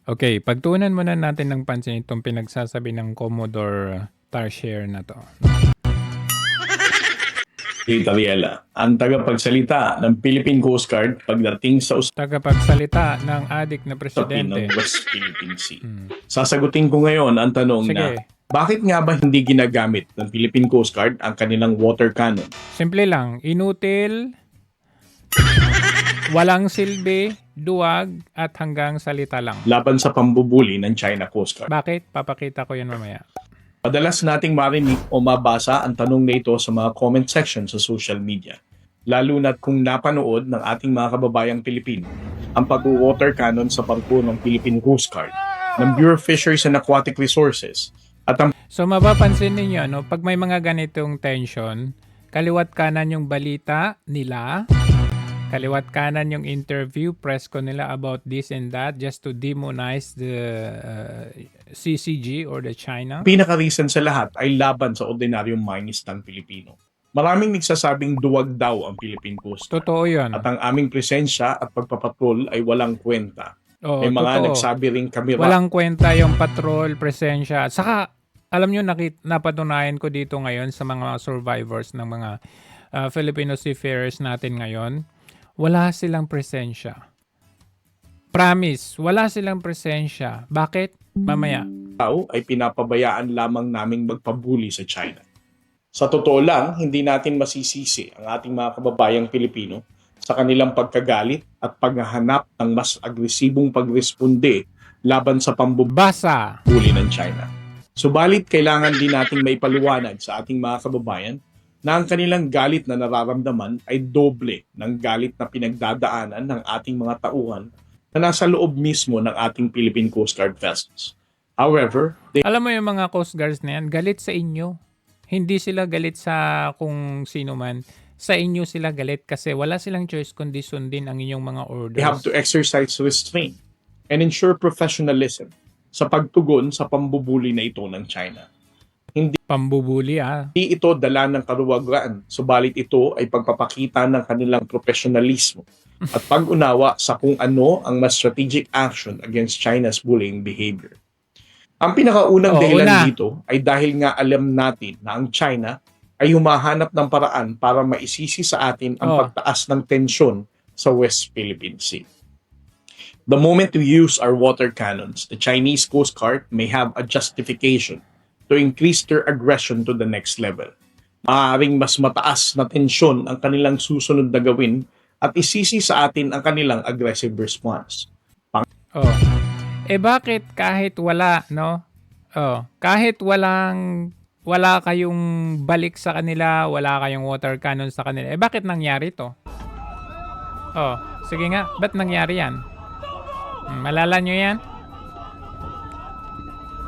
Okay, pagtuunan muna natin ng pansin itong pinagsasabi ng Commodore Tarsier na 'to. Ariela, ang tagapagsalita ng Philippine Coast Guard pagdating sa Tagapagsalita ng adik na usapin ng presidente. West Philippine Sea. Sasagutin ko ngayon ang tanong na Sige, bakit nga ba hindi ginagamit ng Philippine Coast Guard ang kanilang water cannon simple lang, inutil, walang silbi, duwag, at hanggang salita lang. laban sa pambubuli ng China Coast Guard? Bakit? Papakita ko 'yan mamaya. Madalas nating marinig o mabasa ang tanong na ito sa mga comment section sa social media. Lalo na't kung napanood ng ating mga kababayang Pilipino ang pag-water cannon sa barko ng Philippine Coast Guard, ng Bureau of Fisheries and Aquatic Resources, at ang So mapapansin ninyo, no, pag may mga ganitong tension, kaliwat kanan yung balita nila, kaliwat kanan yung interview, press ko nila about this and that just to demonize the CCG or the China. pinaka-reason sa lahat ay laban sa ordinaryong mangisdang Pilipino. Maraming nagsasabing duwag daw ang Philippine Coast Guard Totoo yun. at ang aming presensya at pagpapatrol ay walang kwenta. Oo, May mga totoo. nagsabi rin kami Walang kwenta yung patrol, presensya. Saka, alam nyo, napatunayan ko dito ngayon sa mga survivors ng mga Filipino seafarers natin ngayon, wala silang presensya. Promise, wala silang presensya. Bakit? Mamaya. tao ay pinapabayaan lamang naming magpabuli sa China. Sa totoo lang, hindi natin masisisi ang ating mga kababayang Pilipino sa kanilang pagkagalit at paghahanap ng mas agresibong pagresponde laban sa pambubuli Basa. ng China. Subalit, kailangan din nating maipaliwanag sa ating mga kababayan na ang kanilang galit na nararamdaman ay doble ng galit na pinagdadaanan ng ating mga tauhan na nasa loob mismo ng ating Philippine Coast Guard vessels. However, they Alam mo yung mga Coast Guards na yan, galit sa inyo. Hindi sila galit sa kung sino man. Sa inyo sila galit kasi wala silang choice kundi sundin ang inyong mga orders. have to exercise restraint and ensure professionalism sa pagtugon sa pambubuli na ito ng China. Pambubuli Hindi ito dala ng karuwagan, subalit ito ay pagpapakita ng kanilang professionalismo at pag-unawa sa kung ano ang mas strategic action against China's bullying behavior. Ang pinakaunang Oo, dahilan una. dito ay dahil nga alam natin na ang China ay humahanap ng paraan para maisisi sa atin ang Oh. pagtaas ng tensyon sa West Philippine Sea. The moment we use our water cannons, the Chinese Coast Guard may have a justification to increase their aggression to the next level. Maaaring mas mataas na tensyon ang kanilang susunod na gawin at isisi sa atin ang kanilang aggressive response. Oh. Bakit kahit wala, no? Kahit wala kayong balik sa kanila, wala kayong water cannon sa kanila, bakit nangyari to? Sige nga, ba't nangyari yan? Malala nyo yan?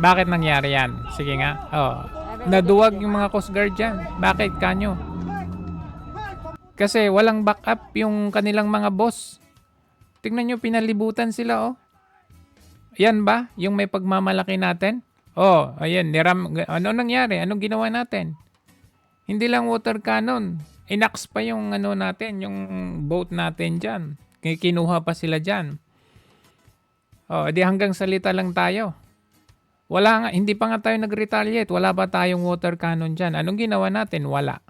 Bakit nangyari yan? Sige nga. Naduwag yung mga Coast Guard dyan. Bakit kanyo? Kasi walang backup yung kanilang mga boss. Tingnan nyo, pinalibutan sila, Yan ba? Yung may pagmamalaki natin? Ayan. Ano nangyari? Anong ginawa natin? Hindi lang water cannon. Inax pa yung natin, yung boat natin dyan. Kinuha pa sila dyan. Di hanggang salita lang tayo. Wala nga, hindi pa nga tayo nag-retaliate. Wala pa tayong water cannon dyan. Anong ginawa natin? Wala.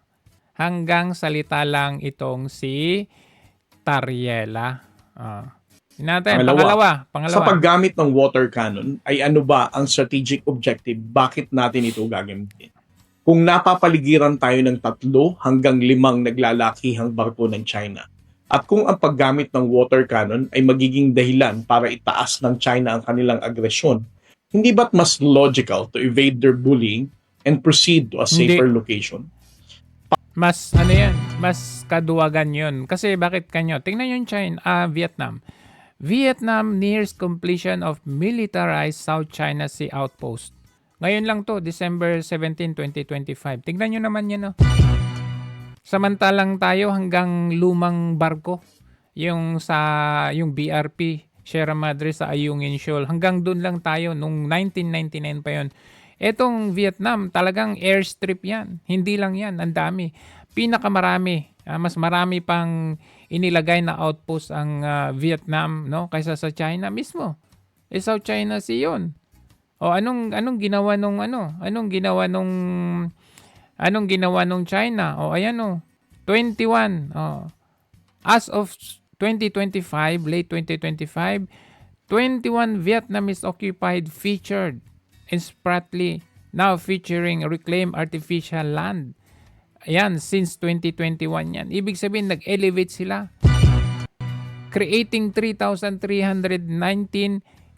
Hanggang salita lang itong si Tariela. Natin, pangalawa. Sa paggamit ng water cannon, ay ano ba ang strategic objective? Bakit natin ito gagamitin? Kung napapaligiran tayo ng 3 hanggang 5 naglalakihang barko ng China, at kung ang paggamit ng water cannon ay magiging dahilan para itaas ng China ang kanilang agresyon, hindi ba't mas logical to evade their bullying and proceed to a safer location? Mas mas kaduwagan yun. Kasi bakit kanyo? Tingnan yung China, Vietnam. Vietnam nears completion of militarized South China Sea outpost. Ngayon lang to, December 17, 2025. Tingnan nyo naman yan, Samantalang tayo hanggang lumang barko. Yung BRP, Sierra Madre sa Ayungin Shoal. Hanggang dun lang tayo, nung 1999 pa yon. Etong Vietnam, talagang airstrip yan. Hindi lang yan, ang dami. Pinakamarami. Mas marami pang inilagay na outpost ang Vietnam, no, kaysa sa China mismo. South China Sea yun. O anong ginawa nung China? O ayan o, 21. As of 2025, late 2025, 21 Vietnamese occupied featured in Spratly, now featuring reclaimed artificial land. Ayan, since 2021 yan. Ibig sabihin, nag-elevate sila, creating 3,319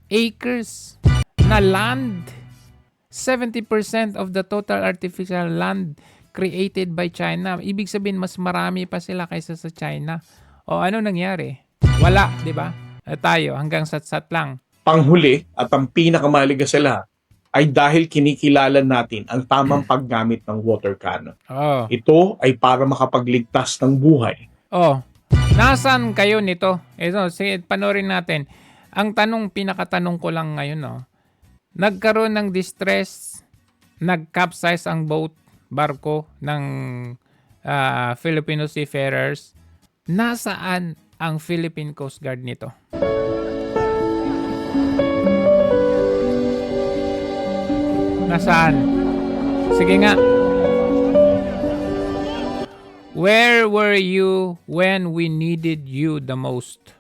acres na land. 70% of the total artificial land created by China. Ibig sabihin, mas marami pa sila kaysa sa China. O ano nangyari? Wala, di ba? Tayo, hanggang sat-sat lang. Panghuli at ang pinakamahalaga sa lahat ay dahil kinikilala natin ang tamang paggamit ng water cannon. Oh. Ito ay para makapagligtas ng buhay. Oh. Nasaan kayo nito? Ito, sige, panoorin natin. Ang pinakatanong ko lang ngayon, nagkaroon ng distress, nag-capsize ang barko ng Filipino seafarers. Nasaan ang Philippine Coast Guard nito? Nasaan? Sige nga. Where were you when we needed you the most?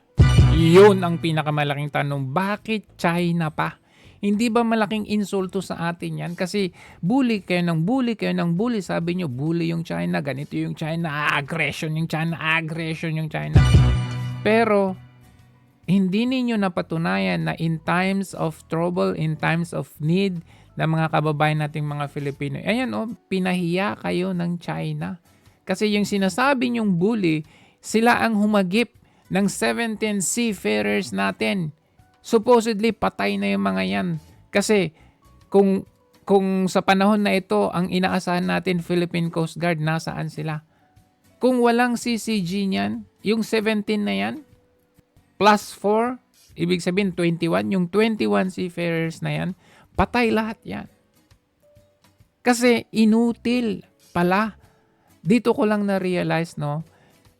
Yun ang pinakamalaking tanong. Bakit China pa? Hindi ba malaking insulto sa atin yan? Kasi bully kayo ng bully. Sabi nyo, bully yung China, ganito yung China, aggression yung China. Pero, hindi ninyo napatunayan na in times of trouble, in times of need, na mga kababayan nating mga Filipino, ayan pinahiya kayo ng China. Kasi yung sinasabi nyong bully, sila ang humagip ng 17 seafarers natin. Supposedly, patay na yung mga yan. Kasi, kung sa panahon na ito, ang inaasahan natin, Philippine Coast Guard, nasaan sila? Kung walang CCG niyan, yung 17 na yan, plus 4, ibig sabihin 21, yung 21 seafarers na yan, patay lahat yan. Kasi, inutil pala. Dito ko lang na-realize,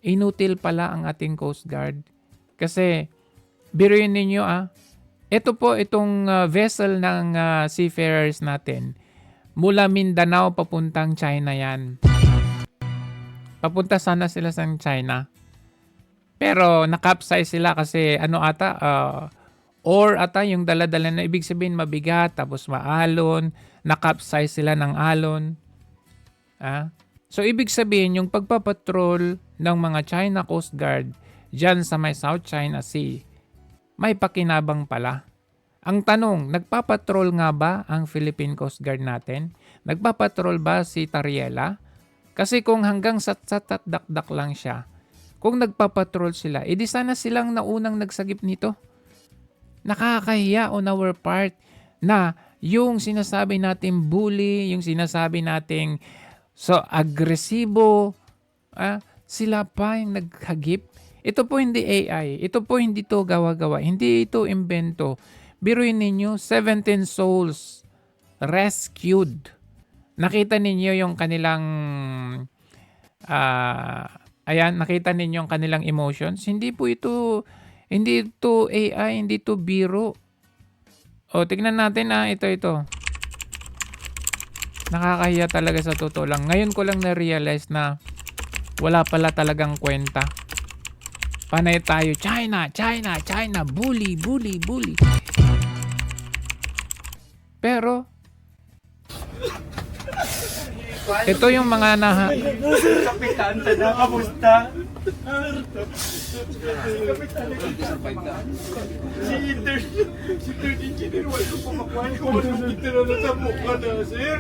inutil pala ang ating Coast Guard. Kasi, biruin ninyo itong vessel ng seafarers natin, mula Mindanao papuntang China yan. Papunta sana sila sa China. Pero nakapsize sila kasi ore yung dala-dala na, ibig sabihin mabigat, tapos maalon, nakapsize sila ng alon. So ibig sabihin yung pagpapatrol ng mga China Coast Guard dyan sa may South China Sea, may pakinabang pala. Ang tanong, nagpapatrol nga ba ang Philippine Coast Guard natin? Nagpapatrol ba si Tariela? Kasi kung hanggang sat-sat at dakdak lang siya, kung nagpapatrol sila, edi sana silang naunang nagsagip nito. Nakakahiya on our part na yung sinasabi nating bully, yung sinasabi nating agresibo, sila pa yung naghagip. Ito po hindi AI. Ito po hindi to gawa-gawa. Hindi ito invento. Biruin ninyo, 17 souls rescued. Nakita ninyo yung kanilang nakita ninyo yung kanilang emotions. Hindi ito AI, hindi ito biro. Tignan natin ito. Nakakahiya talaga sa totoo lang. Ngayon ko lang na-realize na wala pala talagang kwenta. Panay tayo, China, bully. Pero, ito yung mga Kapitan, sana kamusta? Si third engineer, wala ko pamakuhan ko. Wala ko na mukha na, sir.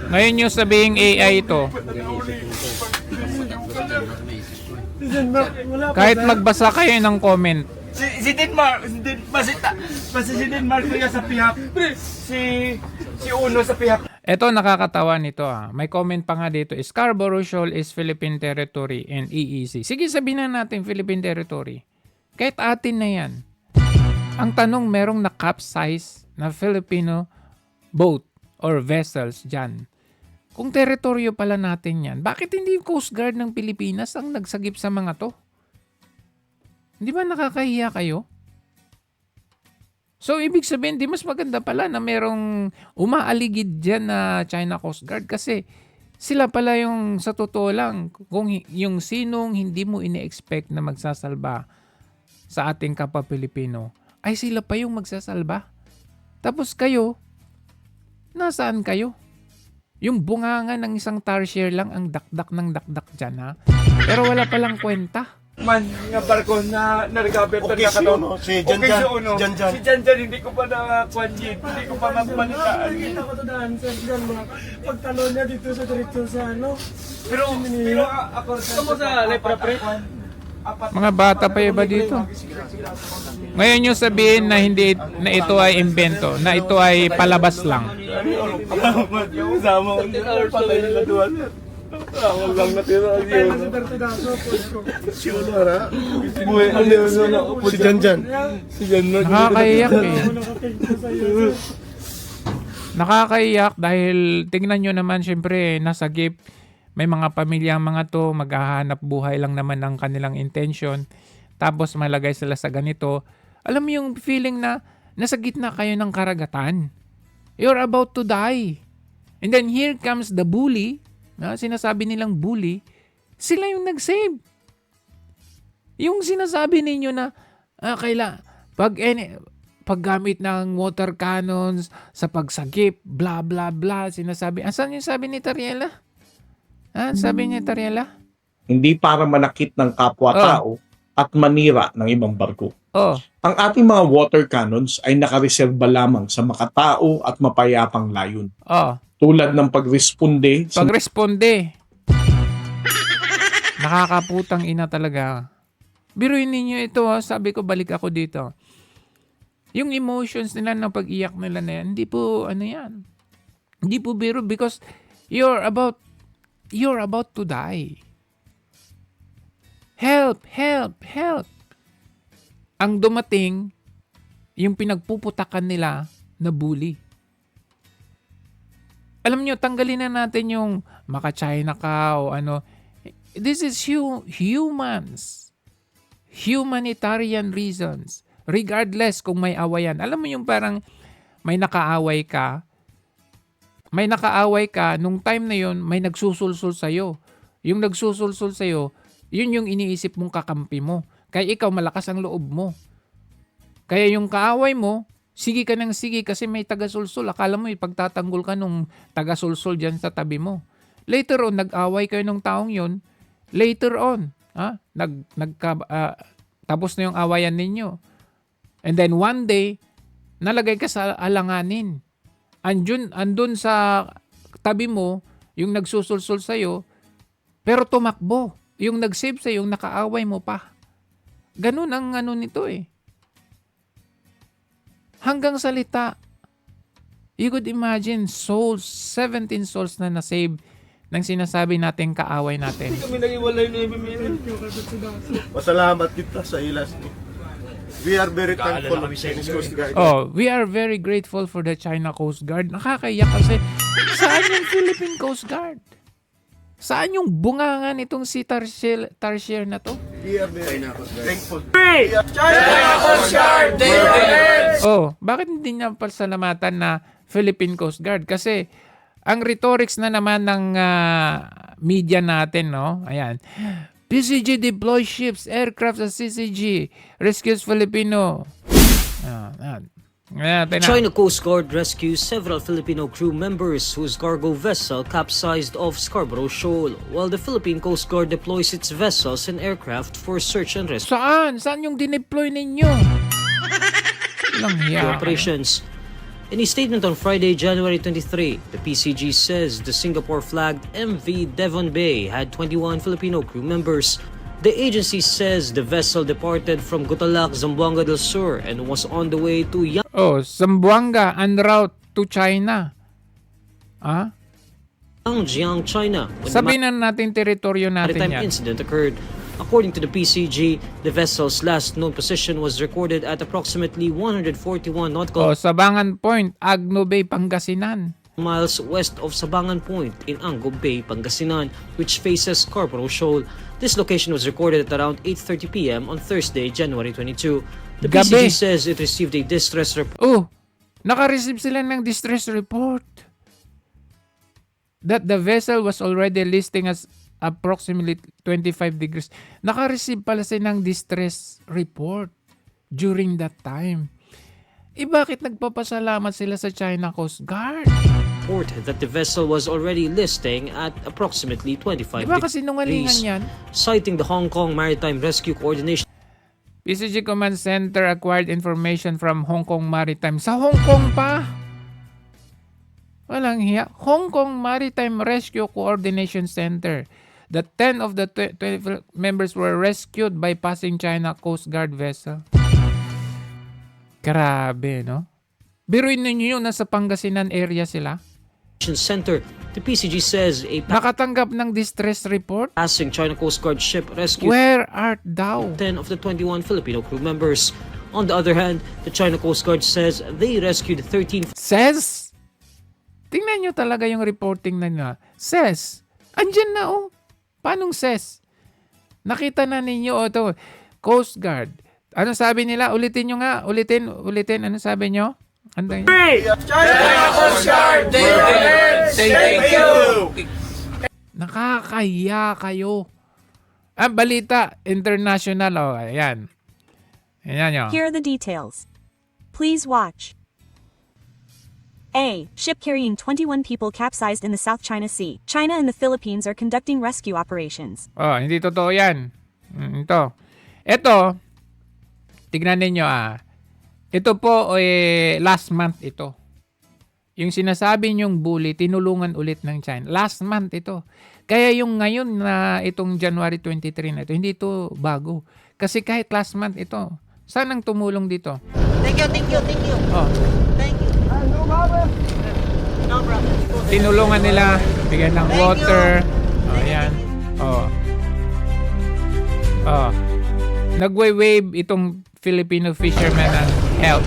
ngayon yung sabihing AI ito. Kahit magbasa kayo ng comment, Si Denmark, si Denmark kuya sa pihak. Si Uno sa pihak. ito nakakatawa nito May comment pa nga dito, Scarborough Shoal is Philippine territory and EEZ. Sige, sabihin na natin Philippine territory. Kahit atin na yan. Ang tanong, merong na-capsize na Filipino boat or vessels dyan. Kung teritoryo pala natin yan, bakit hindi yung Coast Guard ng Pilipinas ang nagsagip sa mga to? Hindi ba nakakahiya kayo? So, ibig sabihin, di mas maganda pala na merong umaaligid dyan na China Coast Guard kasi sila pala yung sa totoo lang, kung yung sinong hindi mo ini-expect na magsasalba sa ating kapwa Pilipino, ay sila pa yung magsasalba. Tapos kayo, nasaan kayo? Yung bunganga ng isang tarsier lang ang dakdak ng dakdak dyan, ha? Pero wala palang kwenta. Man, nga barko na narigabit Okay, na si kato. Uno, si Okay, Janjan. si Uno. Janjan. Si Janjan, hindi ko pa na-kwanjit. Hindi ko pa mabalitaan. Nakita ko to daan sa Jan, mga pagtalo niya dito sa diretso sa ano. Pero ako sa lepra pre. Mga bata pa iba dito. Ngayon yung sabihin na hindi na ito ay invento, na ito ay palabas lang. Yung sama ko patay nila doon. Tawag lang natira Kaya yun. si Bertidaso, post ko. Si Uno, ha? Buhay ang yun na Si Janjan. Si Janjan. Nakakaiyak eh. Ako nakatingin sa iyo. Nakakaiyak dahil tingnan nyo naman syempre nasa gift. May mga pamilya ang mga to, maghahanap buhay lang naman ang kanilang intention. Tapos malagay sila sa ganito. Alam mo yung feeling na nasa gitna kayo ng karagatan. You're about to die. And then here comes the bully. Sinasabi nilang bully. Sila yung nag-save. Yung sinasabi ninyo na paggamit ng water cannons sa pagsagip, blah blah blah, sinasabi. Asan yung sabi ni Tariela? Sabi niya Tariela? Hindi para manakit ng kapwa-tao at manira ng ibang barko. Oh, Ang ating mga water cannons ay nakareserba lamang sa makatao at mapayapang layon. Tulad ng pagresponde sa pagresponde. Nakakaputang ina talaga. Biruin ninyo ito, sabi ko balik ako dito. Yung emotions nila na pag-iyak nila na yan, hindi po ano yan. Hindi po biro because you're about to die. Help, help, help. Ang dumating, yung pinagpuputakan nila na bully. Alam nyo, tanggalin na natin yung maka-China ka o ano. This is humans. Humanitarian reasons. Regardless kung may awayan. Alam mo yung parang may nakaaway ka. May nakaaway ka, nung time na yun, may nagsusulsul sa'yo. Yung nagsusulsul sa'yo, yun yung iniisip mong kakampi mo. Kaya ikaw, malakas ang loob mo. Kaya yung kaaway mo, sige ka ng sige kasi may taga-sulsul. Akala mo ipagtatanggol ka nung taga-sulsul dyan sa tabi mo. Later on, nag-away kayo nung taong yun. Later on, tapos na yung awayan ninyo. And then one day, nalagay ka sa alanganin. Andun sa tabi mo, yung nagsusulsul sa'yo, pero tumakbo. Yung nag-save sa'yo, yung nakaaway mo pa. Ganun ang ano nito eh. Hanggang salita. You could imagine souls, 17 souls na na-save ng sinasabi natin kaaway natin. Kami nag-iwalay ni Mimili. Pasalamat kita sa ilas ni. We are very thankful of Chinese Coast Guard. We are very grateful for the China Coast Guard. Nakakaiyak kasi saan yung Philippine Coast Guard? Saan yung bungangan nitong si Tarsier na to? We are very thankful. Bakit hindi niya pasalamatan na Philippine Coast Guard? Kasi ang rhetorics na naman ng media natin, no? Ayan. PCG deploys ships, aircraft sa CCG, rescues Filipino. China Coast Guard rescues several Filipino crew members whose cargo vessel capsized off Scarborough Shoal, while the Philippine Coast Guard deploys its vessels and aircraft for search and rescue Saan? Saan yung dineploy ninyo? Lang hiya. operations. In a statement on Friday, January 23, the PCG says the Singapore-flagged MV Devon Bay had 21 Filipino crew members. The agency says the vessel departed from Gutalak, Zamboanga del Sur and was on the way to Zamboanga en route to China. Yangjiang, China, when the Sabihin na natin teritoryo natin maritime yan. incident occurred. According to the PCG, the vessel's last known position was recorded at approximately 141 nautical Sabangan Point, Agno Bay, Pangasinan. miles west of Sabangan Point in Ango Bay, Pangasinan, which faces Scarborough Shoal. This location was recorded at around 8:30 p.m. on Thursday, January 22. The Gabi. PCG says it received a distress report Oh, naka-receive sila ng distress report that the vessel was already listing as approximately 25 degrees. Naka-receive pala sila ng distress report during that time. Bakit nagpapasalamat sila sa China Coast Guard? that the vessel was already listing at approximately 25 Kasi nungalingan degrees, yan? citing the Hong Kong Maritime Rescue Coordination PCG Command Center acquired information from Hong Kong Maritime. Sa Hong Kong pa? Walang hiya. Hong Kong Maritime Rescue Coordination Center. The 10 of the 20 members were rescued by passing China Coast Guard vessel. Grabe, no? Biruin ninyo yun, nasa Pangasinan area sila. Center. The PCG says a Nakatanggap ng distress report? passing China Coast Guard ship rescued Where art thou? 10 of the 21 Filipino crew members. On the other hand, the China Coast Guard says they rescued 13 Says? Tingnan nyo talaga yung reporting na nila. Says? Andyan na oh. Paanong says? Nakita na ninyo oh, to. Coast Guard. Ano sabi nila? Ulitin nyo nga. Ulitin. Ano sabi nyo? Anday nyo. Thank you! Nakakahiya kayo. Balita. International. Oh, ayan. Ayan nyo. Here are the details. Please watch. A. Ship carrying 21 people capsized in the South China Sea. China and the Philippines are conducting rescue operations. Oh, hindi totoo yan. Ito, tignan ninyo Ito po, last month ito. Yung sinasabi nyong bully, tinulungan ulit ng China. Last month ito. Kaya yung ngayon na itong January 23 na ito, hindi ito bago. Kasi kahit last month ito, saan ang tumulong dito? Thank you. Oh, Thank you. No problem. tinulungan nila, bigyan ng water. Oh, ayan. Oh. Oh. Nagwe-wave itong Filipino fisherman ng help.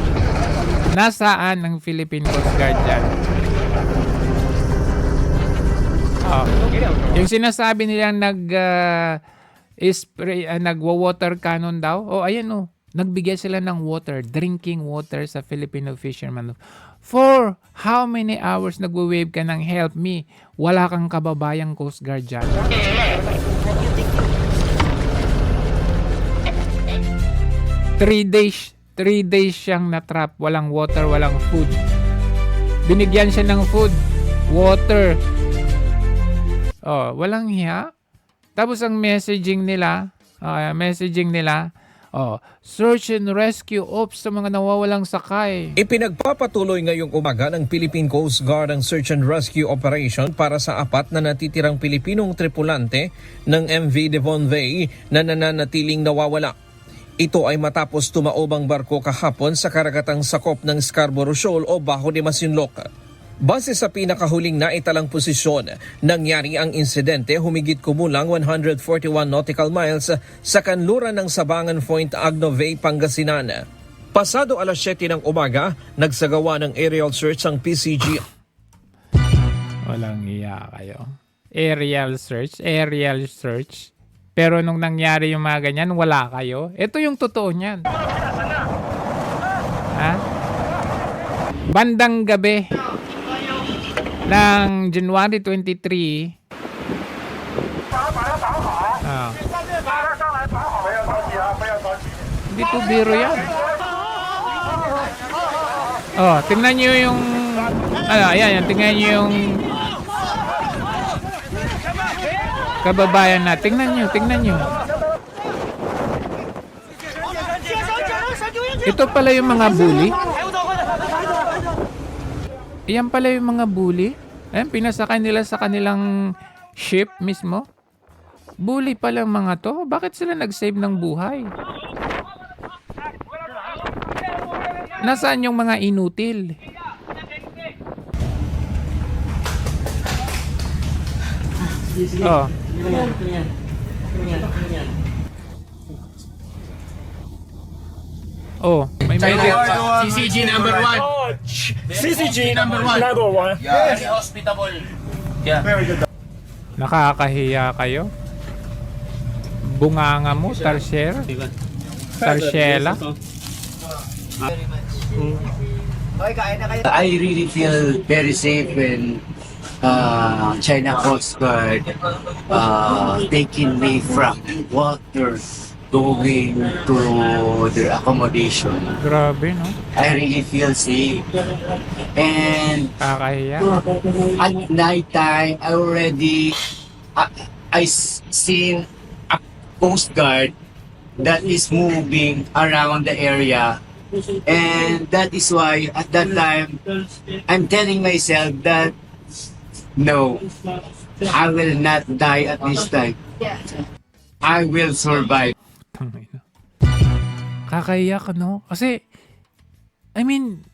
Nasaan ang Philippine Coast Guard dyan? Oh. Yung sinasabi nilang nagwa-water cannon daw. Oh, ayan oh. Nagbigay sila ng water, drinking water sa Filipino fisherman. For how many hours nagwe-wave ka ng help me? Wala kang kababayang Coast Guard dyan. 3 days siyang natrap. Walang water, walang food. Binigyan siya ng food, water. Oh, walang hiya. Tapos ang messaging nila, search and rescue ops sa mga nawawalang sakay. Ipinagpapatuloy ngayong umaga ng Philippine Coast Guard ang search and rescue operation para sa 4 na natitirang Pilipinong tripulante ng MV Devon Bay na nananatiling nawawala. Ito ay matapos tumaob ang barko kahapon sa karagatang sakop ng Scarborough Shoal o Bajo de Masinloc. Base sa pinakahuling naitalang posisyon, nangyari ang insidente humigit kumulang 141 nautical miles sa kanluran ng Sabangan Point, Agno Bay, Pangasinan. Pasado alas 7 ng umaga, nagsagawa ng aerial search ang PCG. Walang iya kayo. Aerial search. Pero nung nangyari yung mga ganyan, wala kayo. Ito yung totoo niyan. Ha? Bandang gabi ng January 23, hindi po biro yan. Oh, tingnan nyo yung ayan, tingnan nyo yung kababayan na. Tingnan nyo. Ito pala yung mga bully. Iyan pala yung mga bully. Ayan, pinasakay nila sa kanilang ship mismo. Bully pala mga to. Bakit sila nag-save ng buhay? Nasaan yung mga inutil? Oh. Oh, may medic. CCG number 1. CCG number one. Very hospitable. Nakakahiya kayo. Bunganga mo, Tarsiela. I really feel very safe when China Coast Guard taking me from water going to their accommodation. Grabe, no? I really feel safe. And Kakahiya. at night time, I seen a Coast Guard that is moving around the area. And that is why at that time, I'm telling myself that no, I will not die at this time. I will survive. Tangina. Kakahiya ka, no? Kasi, I mean,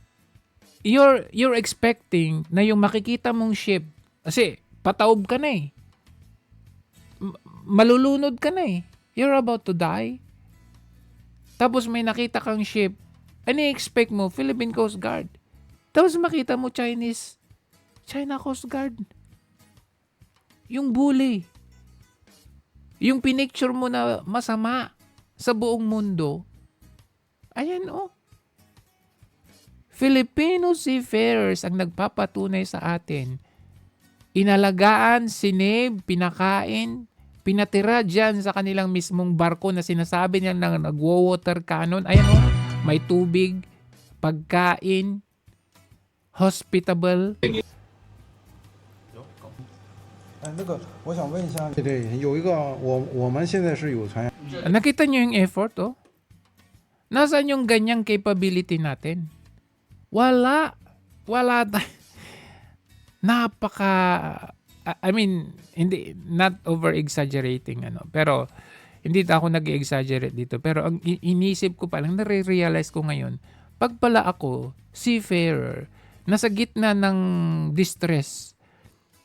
you're expecting na yung makikita mong ship, kasi pataob ka na eh. Malulunod ka na eh. You're about to die. Tapos may nakita kang ship, ano i-expect mo? Philippine Coast Guard. Tapos makita mo China Coast Guard. Yung bully. Yung pinicture mo na masama sa buong mundo. Ayan oh. Filipino seafarers ang nagpapatunay sa atin. Inalagaan, sinave, pinakain, pinatira dyan sa kanilang mismong barko na sinasabi nilang nagwo-water cannon. Ayan oh, may tubig, pagkain, hospitable. 那个，我想问一下，对，有一个我们现在是有船 Nakita nyo yung effort oh? Nasaan yung ganyang capability natin? Wala. Napaka, I mean, hindi, not over-exaggerating, pero, hindi ako nag-exaggerate dito. Pero, ang inisip ko pa lang, nare-realize ko ngayon, pag pala ako, seafarer, nasa gitna ng distress,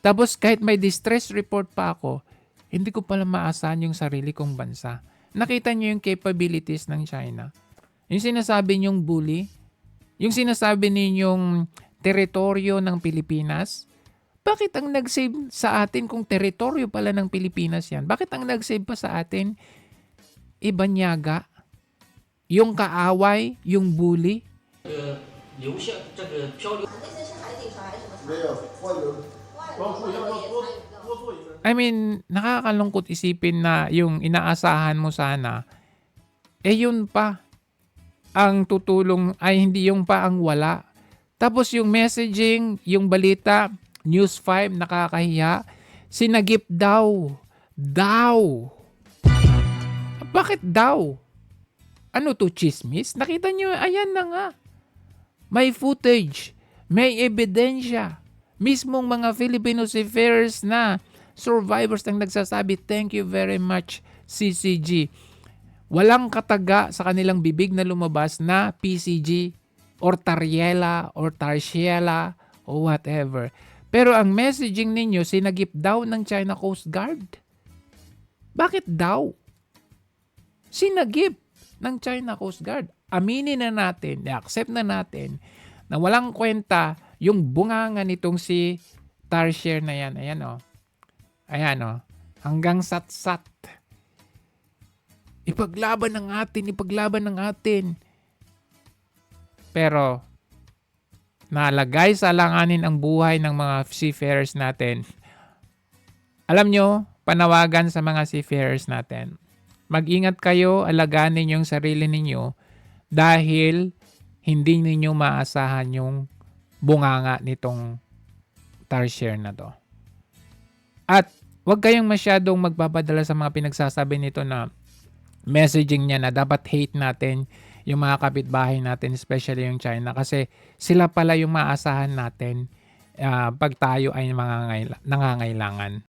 tapos kahit may distress report pa ako, hindi ko pala maasahan yung sarili kong bansa. Nakita niyo yung capabilities ng China. Yung sinasabi niyong bully, yung sinasabi ninyong teritoryo ng Pilipinas, bakit ang nag-save sa atin kung teritoryo pala ng Pilipinas yan? Bakit ang nag-save pa sa atin, Ibanyaga, yung kaaway, yung bully? I mean, nakakalungkot isipin na yung inaasahan mo sana, yun pa ang tutulong, ay hindi yung pa ang wala. Tapos yung messaging, yung balita, News 5, nakakahiya, sinagip daw. Bakit daw? Ano to, chismis? Nakita nyo, ayan na nga. May footage, may ebidensya. Mismong mga Filipino seafarers na survivors ang nagsasabi, thank you very much, CCG. Walang kataga sa kanilang bibig na lumabas na PCG or Tariela or Tarsiela o whatever. Pero ang messaging ninyo, sinagip daw ng China Coast Guard. Bakit daw? Sinagip ng China Coast Guard. Aminin na natin, i-accept na natin na walang kwenta yung bunganga nitong si Tarsier na yan. Ayan o. Ayan o. Hanggang sat-sat. Ipaglaban ng atin. Pero, nalagay sa alanganin ang buhay ng mga seafarers natin. Alam nyo, panawagan sa mga seafarers natin. Mag-ingat kayo, alagaan ninyo yung sarili ninyo dahil hindi ninyo maasahan yung bunganga nitong Tarsier na to. At huwag kayong masyadong magpapadala sa mga pinagsasabi nito na messaging niya na dapat hate natin yung mga kapitbahay natin, especially yung China, kasi sila pala yung maasahan natin pag tayo ay nangangailangan.